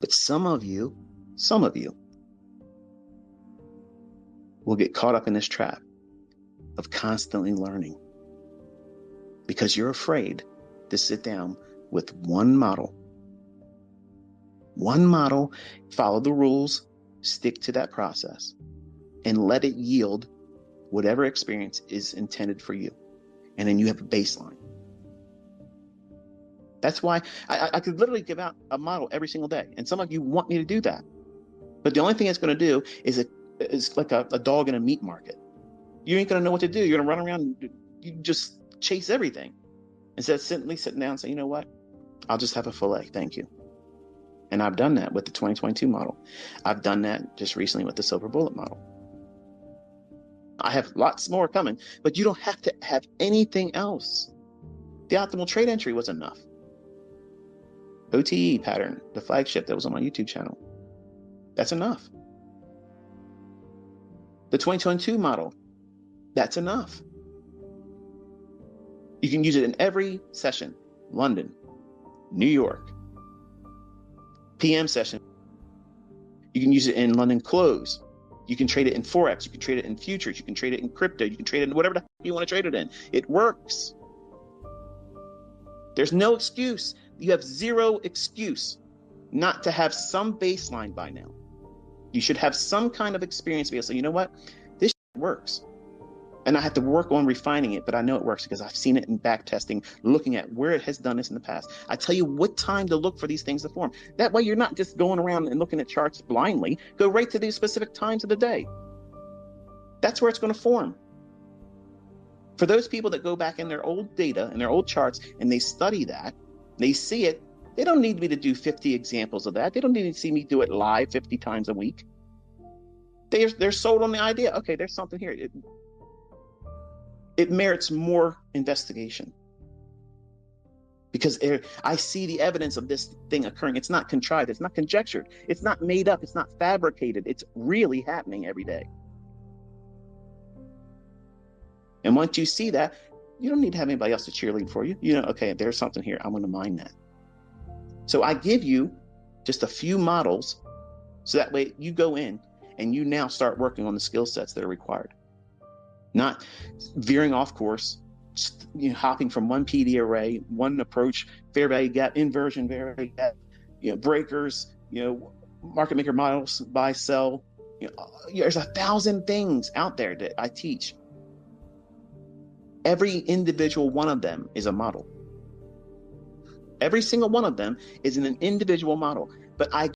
But some of you will get caught up in this trap of constantly learning because you're afraid to sit down with one model, follow the rules, stick to that process, and let it yield whatever experience is intended for you. And then you have a baseline. That's why I could literally give out a model every single day. And some of you want me to do that. But the only thing it's going to do is like a dog in a meat market. You ain't going to know what to do. You're going to run around and you just chase everything. Instead of simply sitting down and saying, you know what? I'll just have a filet. Thank you. And I've done that with the 2022 model. I've done that just recently with the Silver Bullet model. I have lots more coming, but you don't have to have anything else. The optimal trade entry was enough. OTE pattern, the flagship that was on my YouTube channel. That's enough. The 2022 model, that's enough. You can use it in every session. London, New York, PM session. You can use it in London close. You can trade it in Forex. You can trade it in futures. You can trade it in crypto. You can trade it in whatever you want to trade it in. It works. There's no excuse. You have zero excuse not to have some baseline by now. You should have some kind of experience to be able to say, you know what? This works. And I have to work on refining it, but I know it works because I've seen it in back testing, looking at where it has done this in the past. I tell you what time to look for these things to form. That way you're not just going around and looking at charts blindly. Go right to these specific times of the day. That's where it's going to form. For those people that go back in their old data and their old charts and they study that, they see it, they don't need me to do 50 examples of that. They don't need to see me do it live 50 times a week. They're sold on the idea, okay, there's something here. It merits more investigation because I see the evidence of this thing occurring. It's not contrived. It's not conjectured. It's not made up. It's not fabricated. It's really happening every day. And once you see that, you don't need to have anybody else to cheerlead for you. You know, okay, there's something here. I'm going to mine that. So I give you just a few models so that way you go in and you now start working on the skill sets that are required. Not veering off course, just, hopping from one PD array, one approach, fair value gap, inversion value gap, breakers, market maker models, buy, sell. There's 1,000 things out there that I teach. Every individual one of them is a model. Every single one of them is an individual model. But I